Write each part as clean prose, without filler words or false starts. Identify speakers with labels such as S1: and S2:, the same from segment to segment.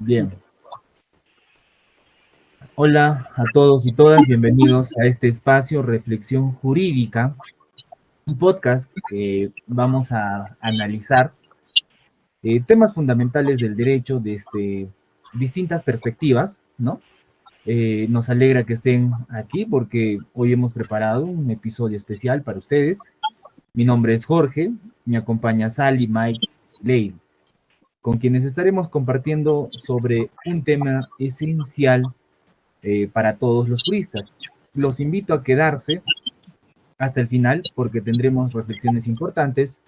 S1: Bien, hola a todos y todas, bienvenidos a este espacio Reflexión Jurídica, un podcast que vamos a analizar temas fundamentales del derecho desde distintas perspectivas, ¿no? Nos alegra que estén aquí porque hoy hemos preparado un episodio especial para ustedes. Mi nombre es Jorge, me acompaña Sally, Mike, Ley, con quienes estaremos compartiendo sobre un tema esencial para todos los juristas. Los invito a quedarse hasta el final porque tendremos reflexiones importantes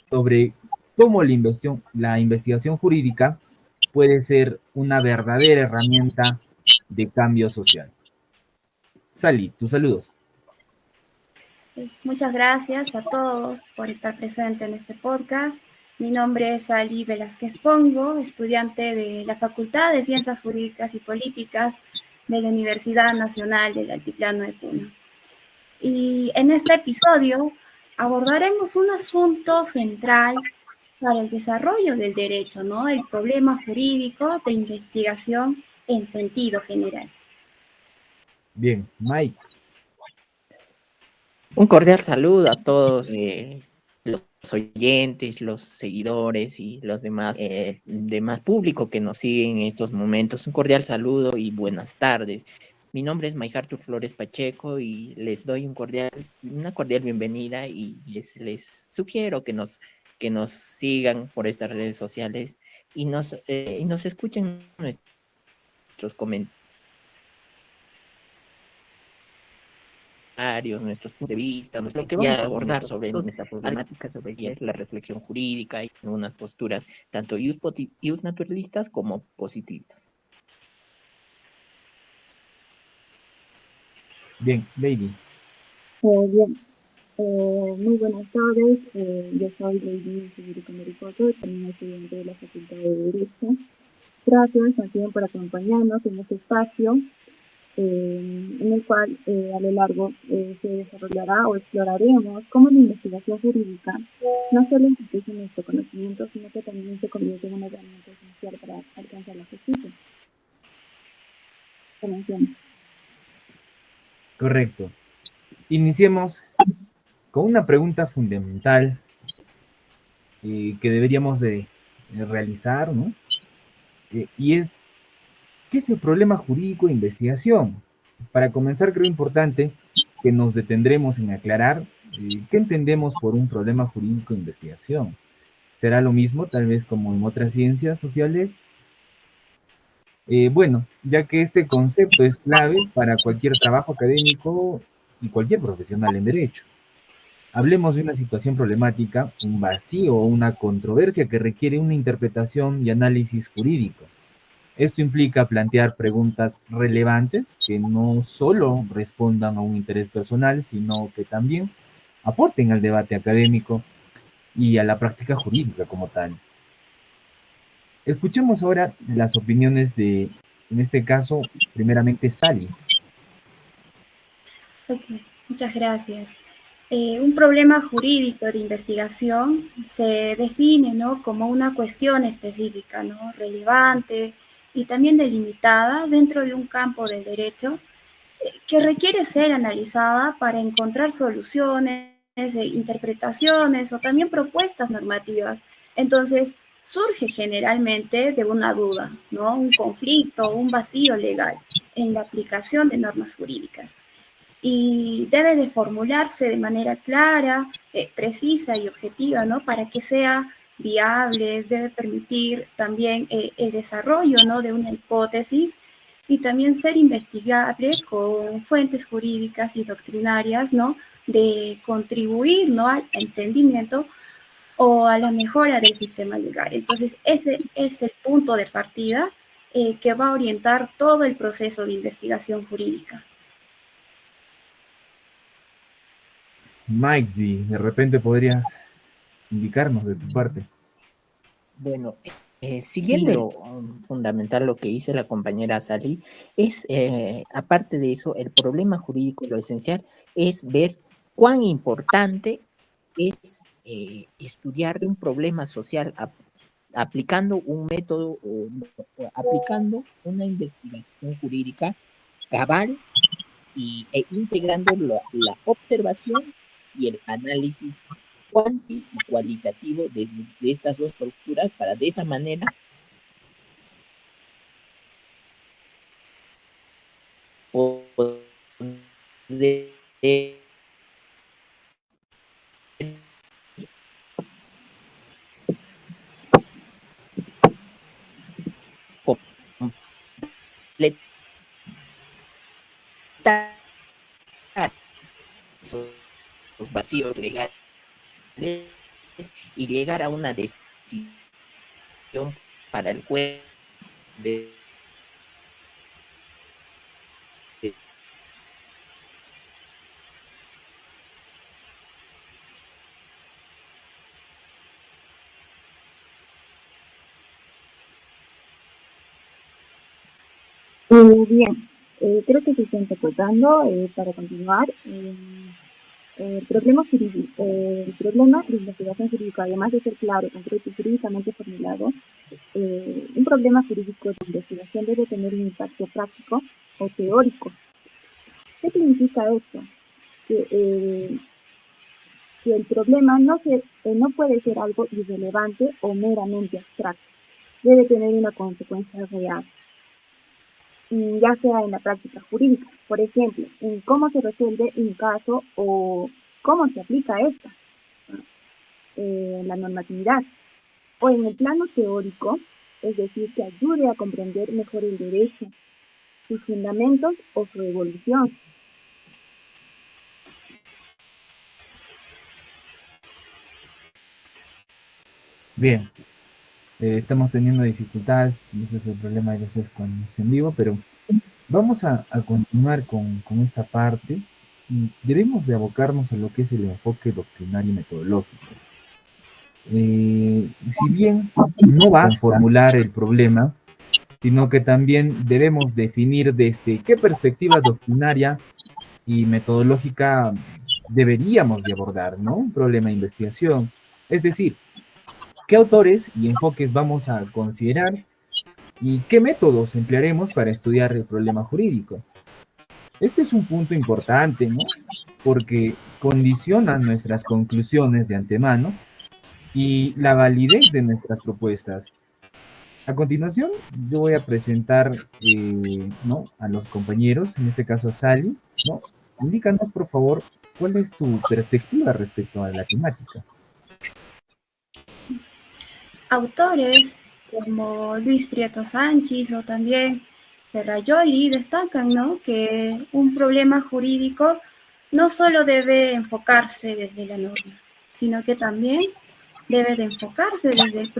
S1: sobre cómo la investigación jurídica puede ser una verdadera herramienta de cambio social. Sally, tus saludos.
S2: Muchas gracias a todos por estar presente en este podcast. Mi nombre es Ali Velázquez Pongo, estudiante de la Facultad de Ciencias Jurídicas y Políticas de la Universidad Nacional del Altiplano de Puno. Y en este episodio abordaremos un asunto central para el desarrollo del derecho, ¿no? El problema jurídico de investigación en sentido general.
S1: Bien, Mike.
S3: Un cordial saludo a todos los oyentes, los seguidores y los demás público que nos siguen en estos momentos. Un cordial saludo y buenas tardes. Mi nombre es Maijartur Flores Pacheco y les doy una cordial bienvenida y les sugiero que nos sigan por estas redes sociales y nos escuchen nuestros comentarios, nuestros puntos de vista, lo que vamos a abordar sobre esta problemática, sobre qué es la reflexión jurídica y unas posturas tanto naturalistas como positivistas.
S1: Bien, Lady.
S4: Bien, muy buenas tardes. Yo soy Lady Federico Mericoto, también estudiante de la Facultad de Derecho. Gracias también por acompañarnos en este espacio, en el cual a lo largo se desarrollará o exploraremos cómo la investigación jurídica no solo enriquece nuestro conocimiento, sino que también se convierte en una herramienta esencial para alcanzar la justicia. Comencemos.
S1: Correcto. Iniciemos con una pregunta fundamental que deberíamos de realizar, ¿no? Y es, ¿qué es el problema jurídico de investigación? Para comenzar, creo importante que nos detendremos en aclarar qué entendemos por un problema jurídico de investigación. ¿Será lo mismo, tal vez, como en otras ciencias sociales? Bueno, ya que este concepto es clave para cualquier trabajo académico y cualquier profesional en derecho. Hablemos de una situación problemática, un vacío o una controversia que requiere una interpretación y análisis jurídico. Esto implica plantear preguntas relevantes que no solo respondan a un interés personal, sino que también aporten al debate académico y a la práctica jurídica como tal. Escuchemos ahora las opiniones de, en este caso, primeramente Sally.
S2: Okay, muchas gracias. Un problema jurídico de investigación se define, ¿no?, como una cuestión específica, ¿no?, relevante y también delimitada dentro de un campo del derecho que requiere ser analizada para encontrar soluciones, interpretaciones o también propuestas normativas. Entonces, surge generalmente de una duda, ¿no?, un conflicto, un vacío legal en la aplicación de normas jurídicas. Y debe de formularse de manera clara, precisa y objetiva, ¿no?, para que sea viable. Debe permitir también el desarrollo, ¿no?, de una hipótesis y también ser investigable con fuentes jurídicas y doctrinarias, ¿no?, de contribuir, ¿no?, al entendimiento o a la mejora del sistema legal. Entonces, ese es el punto de partida que va a orientar todo el proceso de investigación jurídica.
S1: Mike, si de repente podrías indicarnos de tu parte.
S3: Bueno, siguiendo fundamental lo que dice la compañera Sally, aparte de eso, el problema jurídico, lo esencial es ver cuán importante es estudiar un problema social aplicando un método o aplicando una investigación jurídica cabal e integrando la observación y el análisis cuanti y cualitativo de estas dos posturas para de esa manera poder completar esos vacíos legales y llegar a una decisión para el juez de
S4: Bien, creo que se está interpretando para continuar. El problema jurídico, el problema de investigación jurídica, además de ser claro, concreto y jurídicamente formulado, un problema jurídico de investigación debe tener un impacto práctico o teórico. ¿Qué significa esto? Que el problema no puede ser algo irrelevante o meramente abstracto. Debe tener una consecuencia real, ya sea en la práctica jurídica, por ejemplo, en cómo se resuelve un caso o cómo se aplica esta, la normatividad, o en el plano teórico, es decir, que ayude a comprender mejor el derecho, sus fundamentos o su evolución.
S1: Bien, estamos teniendo dificultades, ese es el problema a veces cuando es en vivo, pero vamos a continuar con esta parte y debemos de abocarnos a lo que es el enfoque doctrinario y metodológico. Si bien no basta con formular el problema, sino que también debemos definir desde qué perspectiva doctrinaria y metodológica deberíamos de abordar, ¿no? Un problema de investigación. Es decir, qué autores y enfoques vamos a considerar y qué métodos emplearemos para estudiar el problema jurídico. Este es un punto importante, ¿no? Porque condiciona nuestras conclusiones de antemano y la validez de nuestras propuestas. A continuación, yo voy a presentar ¿no? a los compañeros, en este caso a Sally, ¿no? Indícanos, por favor, cuál es tu perspectiva respecto a la temática.
S2: Autores como Luis Prieto Sánchez o también Ferrajoli destacan, ¿no?, que un problema jurídico no solo debe enfocarse desde la norma, sino que también debe de enfocarse desde el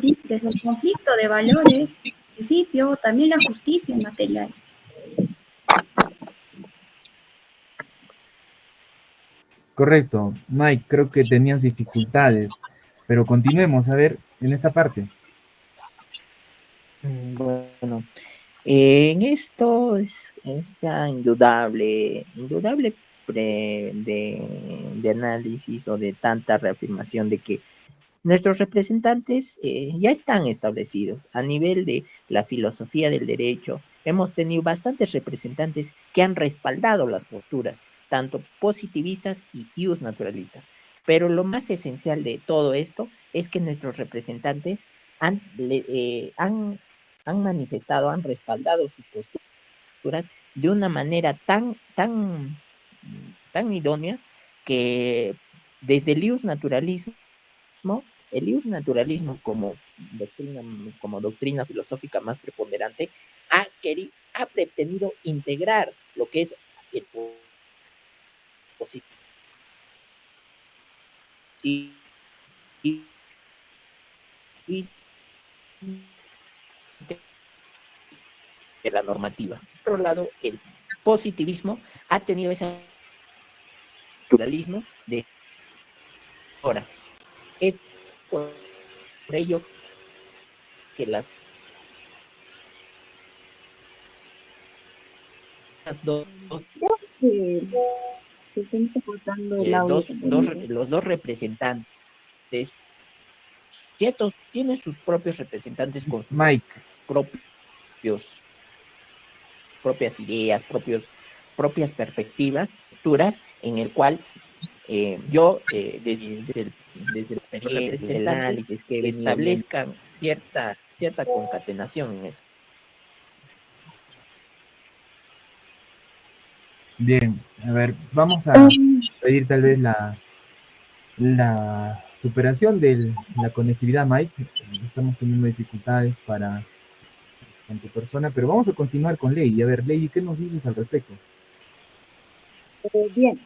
S2: conflicto de valores, principio, también la justicia material.
S1: Correcto, Mike, creo que tenías dificultades, pero continuemos, a ver, en esta parte.
S3: Bueno, en esto es ya indudable de análisis o de tanta reafirmación de que nuestros representantes ya están establecidos a nivel de la filosofía del derecho. Hemos tenido bastantes representantes que han respaldado las posturas, tanto positivistas y naturalistas. Pero lo más esencial de todo esto es que nuestros representantes han manifestado, han respaldado sus posturas de una manera tan idónea que desde el naturalismo como doctrina filosófica más preponderante ha pretendido integrar lo que es el positivismo de la normativa. Por otro lado, el positivismo ha tenido ese naturalismo de ahora. Es por ello que las dos,
S4: Se está cortando el audio.
S3: los dos representantes ciertos, tiene sus propios representantes con sus
S1: Mike,
S3: propias ideas, propias perspectivas, posturas, en el cual yo, desde el análisis, que establezcan cierta concatenación en eso.
S1: bien, a ver, vamos a pedir tal vez la superación de la conectividad, Mike. Estamos teniendo dificultades con tu persona, pero vamos a continuar con Ley. A ver, Ley, ¿qué nos dices al respecto?
S4: Bien,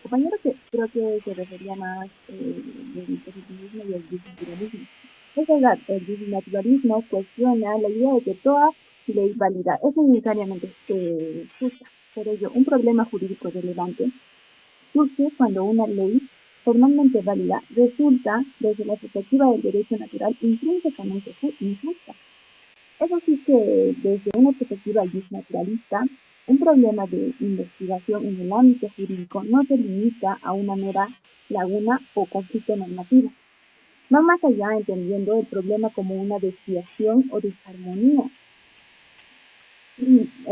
S4: compañero, que creo que se refería más del positivismo y el bisnaturalismo. Es verdad, el bisnaturalismo cuestiona la idea de que toda ley válida es necesariamente justa. Por ello, un problema jurídico relevante surge cuando una ley formalmente válida resulta, desde la perspectiva del derecho natural, intrínsecamente injusta. Es así que, desde una perspectiva naturalista, un problema de investigación en el ámbito jurídico no se limita a una mera laguna o conflicto normativo. Va más allá, entendiendo el problema como una desviación o disarmonía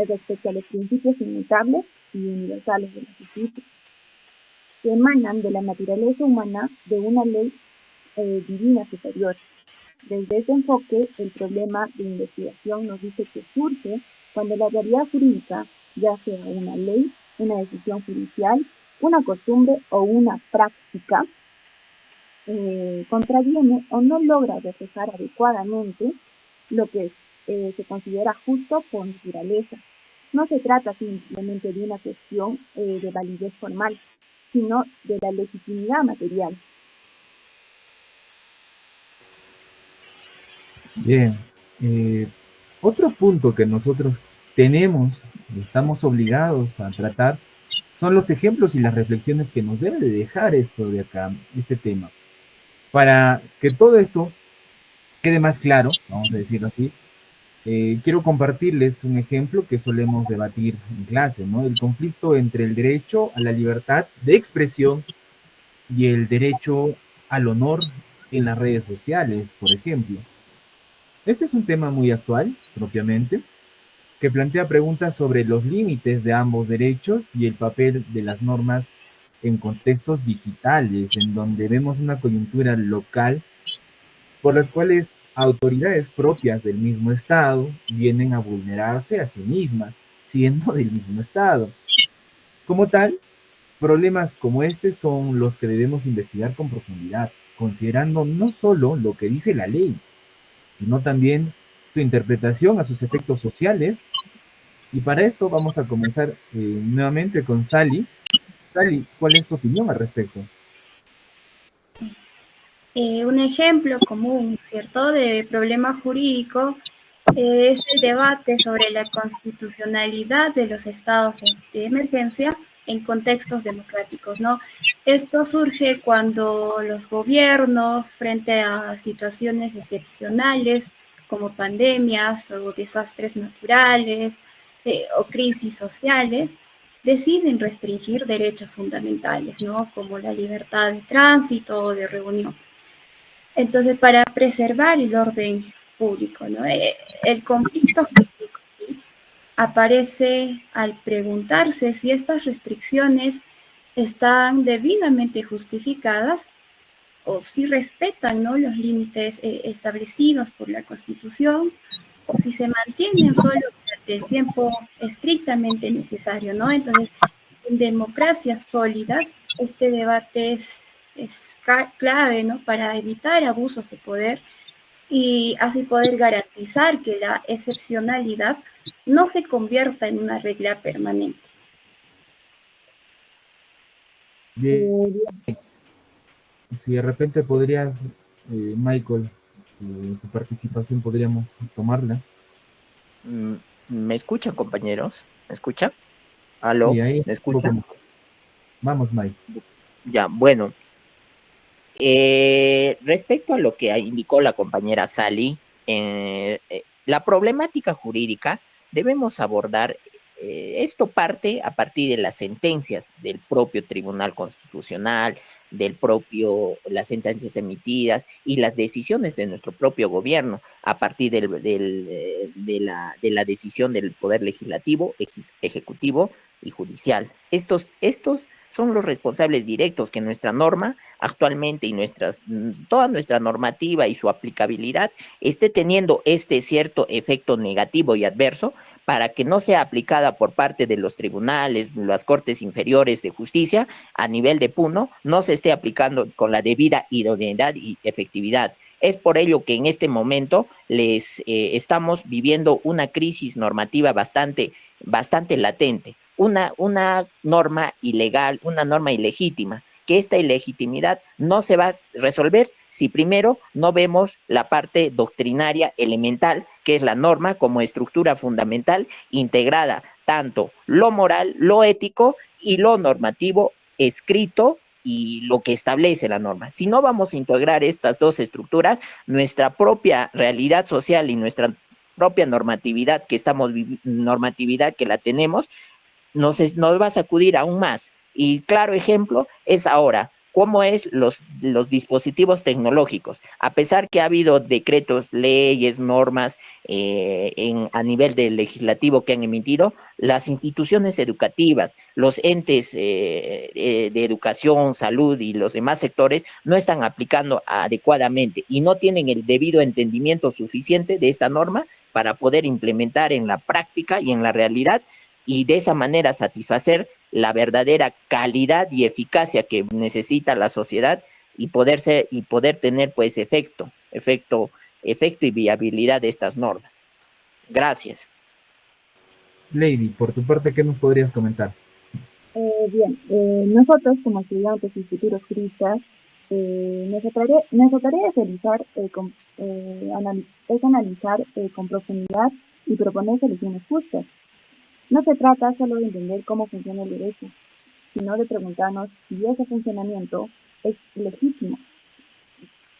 S4: respecto a los principios inmutables y universales de la justicia, que emanan de la naturaleza humana de una ley divina superior. Desde ese enfoque, el problema de investigación nos dice que surge cuando la realidad jurídica, ya sea una ley, una decisión judicial, una costumbre o una práctica, contraviene o no logra reflejar adecuadamente lo que se considera justo por naturaleza. No se trata simplemente de una cuestión de validez formal, sino de la legitimidad material.
S1: Bien, otro punto que nosotros tenemos y estamos obligados a tratar son los ejemplos y las reflexiones que nos debe de dejar esto de acá, este tema. Para que todo esto quede más claro, vamos a decirlo así, quiero compartirles un ejemplo que solemos debatir en clase, ¿no? El conflicto entre el derecho a la libertad de expresión y el derecho al honor en las redes sociales, por ejemplo. Este es un tema muy actual, propiamente, que plantea preguntas sobre los límites de ambos derechos y el papel de las normas en contextos digitales, en donde vemos una coyuntura local por las cuales autoridades propias del mismo Estado vienen a vulnerarse a sí mismas, siendo del mismo Estado. Como tal, problemas como este son los que debemos investigar con profundidad, considerando no solo lo que dice la ley, sino también su interpretación a sus efectos sociales. Y para esto vamos a comenzar nuevamente con Sally. Sally, ¿cuál es tu opinión al respecto?
S2: Un ejemplo común, ¿cierto?, de problema jurídico es el debate sobre la constitucionalidad de los estados de emergencia en contextos democráticos, ¿no? Esto surge cuando los gobiernos, frente a situaciones excepcionales como pandemias o desastres naturales o crisis sociales, deciden restringir derechos fundamentales, ¿no?, como la libertad de tránsito o de reunión. Entonces, para preservar el orden público, ¿no? El conflicto jurídico aparece al preguntarse si estas restricciones están debidamente justificadas o si respetan, ¿no?, los límites establecidos por la Constitución, o si se mantienen solo durante el tiempo estrictamente necesario, ¿no? Entonces, en democracias sólidas, este debate es clave, ¿no?, para evitar abusos de poder y así poder garantizar que la excepcionalidad no se convierta en una regla permanente.
S1: Bien, si de repente podrías, Michael, tu participación podríamos tomarla.
S3: ¿Me escuchan, compañeros? ¿Me escuchan? ¿Aló?
S1: Sí, ahí
S3: ¿Me escuchan?
S1: vamos, Mike.
S3: Ya, bueno. Respecto a lo que indicó la compañera Sally, la problemática jurídica debemos abordar, esto parte a partir de las sentencias del propio Tribunal Constitucional, las sentencias emitidas y las decisiones de nuestro propio gobierno a partir de la decisión del Poder Legislativo, Ejecutivo y Judicial. Estos son los responsables directos que nuestra norma actualmente y toda nuestra normativa y su aplicabilidad esté teniendo este cierto efecto negativo y adverso para que no sea aplicada por parte de los tribunales, las cortes inferiores de justicia a nivel de Puno, no se esté aplicando con la debida idoneidad y efectividad. Es por ello que en este momento estamos viviendo una crisis normativa bastante latente, una norma ilegal, una norma ilegítima, que esta ilegitimidad no se va a resolver si primero no vemos la parte doctrinaria elemental, que es la norma como estructura fundamental integrada, tanto lo moral, lo ético y lo normativo escrito y lo que establece la norma. Si no vamos a integrar estas dos estructuras, nuestra propia realidad social y nuestra propia normatividad que la tenemos, nos va a sacudir aún más. Y claro ejemplo es ahora, cómo es los dispositivos tecnológicos. A pesar que ha habido decretos, leyes, normas a nivel del legislativo que han emitido, las instituciones educativas, los entes de educación, salud y los demás sectores no están aplicando adecuadamente y no tienen el debido entendimiento suficiente de esta norma para poder implementar en la práctica y en la realidad y de esa manera satisfacer la verdadera calidad y eficacia que necesita la sociedad y poder tener pues efecto y viabilidad de estas normas. Gracias.
S1: Lady, por tu parte, ¿qué nos podrías comentar?
S4: Bien, nosotros como estudiantes y futuros juristas, nuestra tarea es realizar, analizar con profundidad y proponer soluciones justas. No se trata solo de entender cómo funciona el derecho, sino de preguntarnos si ese funcionamiento es legítimo,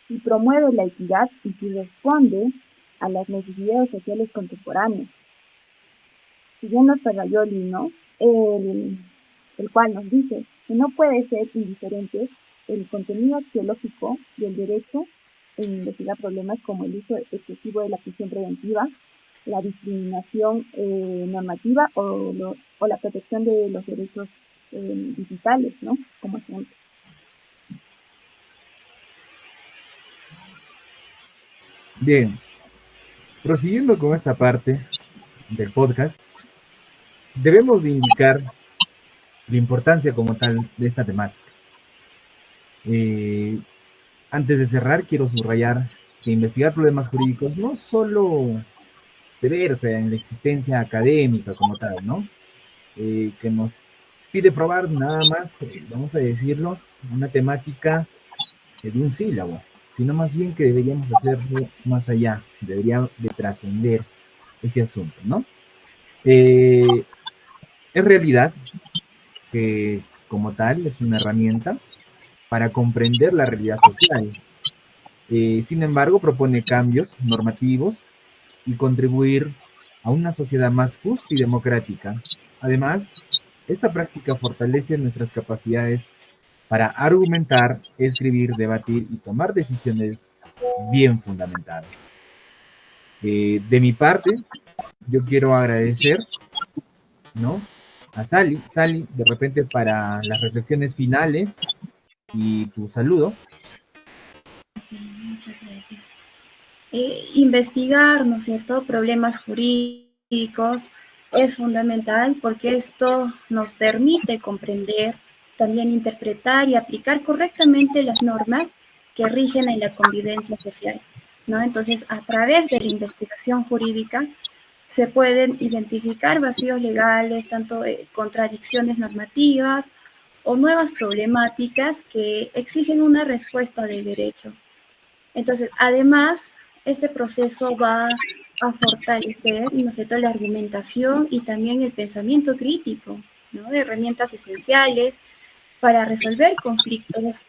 S4: si promueve la equidad y si responde a las necesidades sociales contemporáneas. Siguiendo Ferrajoli, ¿no? El cual nos dice que no puede ser indiferente el contenido axiológico del derecho en investigar problemas como el uso excesivo de la prisión preventiva, la discriminación normativa o la protección de los derechos digitales, ¿no? Como ejemplo.
S1: Bien, prosiguiendo con esta parte del podcast, debemos de indicar la importancia como tal de esta temática. Antes de cerrar, quiero subrayar que investigar problemas jurídicos no solo se versa en la existencia académica como tal, ¿no? Que nos pide probar nada más, vamos a decirlo, una temática de un sílabo, sino más bien que deberíamos hacerlo más allá, debería de trascender ese asunto, ¿no? Es realidad que como tal es una herramienta para comprender la realidad social. Sin embargo, propone cambios normativos y contribuir a una sociedad más justa y democrática. Además, esta práctica fortalece nuestras capacidades para argumentar, escribir, debatir y tomar decisiones bien fundamentadas. De mi parte, yo quiero agradecer, ¿no?, a Sally, de repente para las reflexiones finales y tu saludo.
S2: Muchas gracias. Investigar, ¿no es cierto?, problemas jurídicos es fundamental porque esto nos permite comprender, también interpretar y aplicar correctamente las normas que rigen en la convivencia social, ¿no? Entonces, a través de la investigación jurídica se pueden identificar vacíos legales, tanto contradicciones normativas o nuevas problemáticas que exigen una respuesta del derecho. Entonces, además, este proceso va a fortalecer, ¿no es cierto?, la argumentación y también el pensamiento crítico, ¿no?, herramientas esenciales para resolver conflictos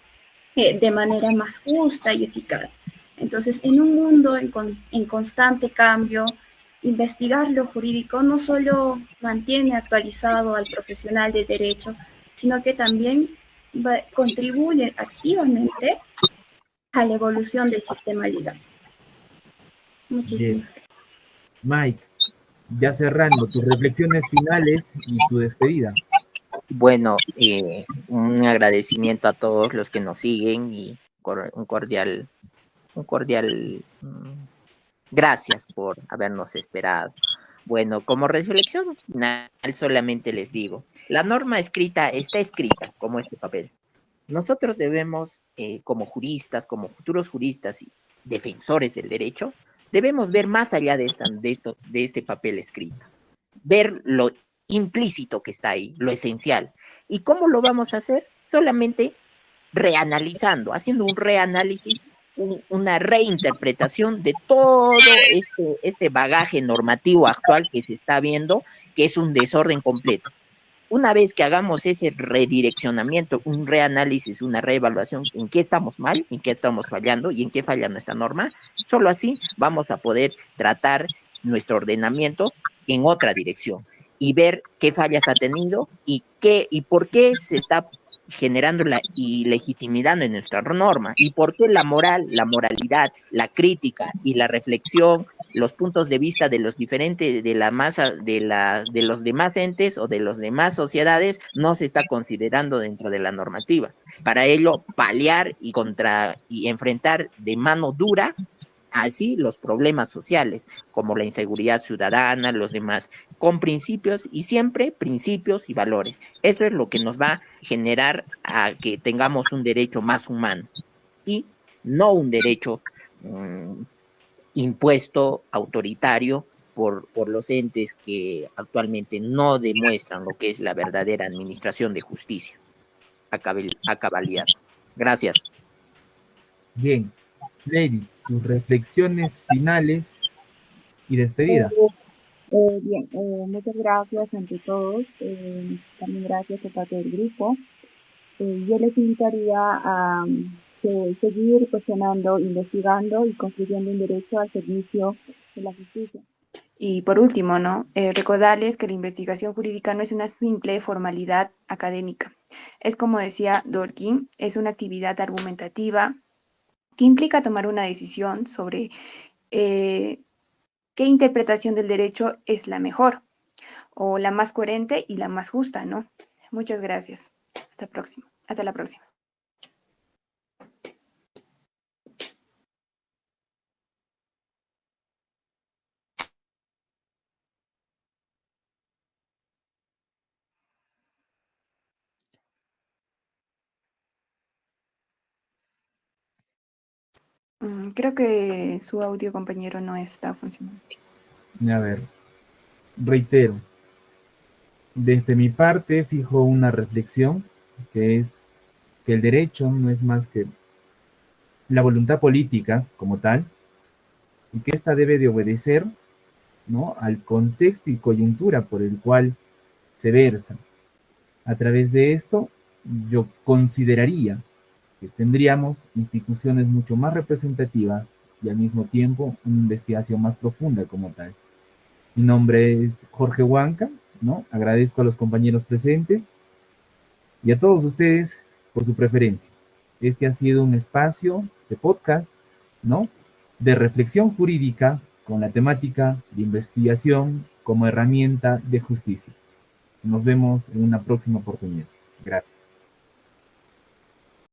S2: de manera más justa y eficaz. Entonces, en un mundo en constante cambio, investigar lo jurídico no solo mantiene actualizado al profesional de derecho, sino que también contribuyen activamente a la evolución del sistema legal.
S1: Bien.
S2: Muchísimas gracias.
S1: Mike, ya cerrando, tus reflexiones finales y tu despedida.
S3: Bueno, un agradecimiento a todos los que nos siguen y un cordial gracias por habernos esperado. Bueno, como reflexión final solamente les digo, la norma escrita está escrita como este papel. Nosotros debemos, como juristas, como futuros juristas y defensores del derecho, debemos ver más allá de este papel escrito, ver lo implícito que está ahí, lo esencial. ¿Y cómo lo vamos a hacer? Solamente reanalizando, haciendo un reanálisis, una reinterpretación de todo este bagaje normativo actual que se está viendo, que es un desorden completo. Una vez que hagamos ese redireccionamiento, un reanálisis, una reevaluación, en qué estamos mal, en qué estamos fallando y en qué falla nuestra norma, solo así vamos a poder tratar nuestro ordenamiento en otra dirección y ver qué fallas ha tenido y por qué se está generando la ilegitimidad en nuestra norma y por qué la moral, la moralidad, la crítica y la reflexión, los puntos de vista de los diferentes, de la masa, de los demás entes o de los demás sociedades no se está considerando dentro de la normativa. Para ello, paliar y enfrentar de mano dura así los problemas sociales, como la inseguridad ciudadana, los demás, con principios y siempre principios y valores. Eso es lo que nos va a generar a que tengamos un derecho más humano y no un derecho impuesto autoritario por los entes que actualmente no demuestran lo que es la verdadera administración de justicia a cabalidad. Gracias.
S1: Bien, Lady, tus reflexiones finales y despedida.
S4: Bien, muchas gracias ante todos. También gracias por parte del grupo. Yo les invitaría a seguir cuestionando, investigando y construyendo un derecho al servicio de la justicia.
S5: Y por último, ¿no? Recordarles que la investigación jurídica no es una simple formalidad académica. Es como decía Dworkin, es una actividad argumentativa que implica tomar una decisión sobre qué interpretación del derecho es la mejor o la más coherente y la más justa, ¿no? Muchas gracias. Hasta la próxima. Creo que su audio, compañero, no está funcionando.
S1: A ver, reitero, desde mi parte fijo una reflexión que es que el derecho no es más que la voluntad política como tal y que ésta debe de obedecer, ¿no?, al contexto y coyuntura por el cual se versa. A través de esto, yo consideraría que tendríamos instituciones mucho más representativas y al mismo tiempo una investigación más profunda como tal. Mi nombre es Jorge Huanca, ¿no? Agradezco a los compañeros presentes y a todos ustedes por su preferencia. Este ha sido un espacio de podcast, ¿no?, de reflexión jurídica con la temática de investigación como herramienta de justicia. Nos vemos en una próxima oportunidad. Gracias.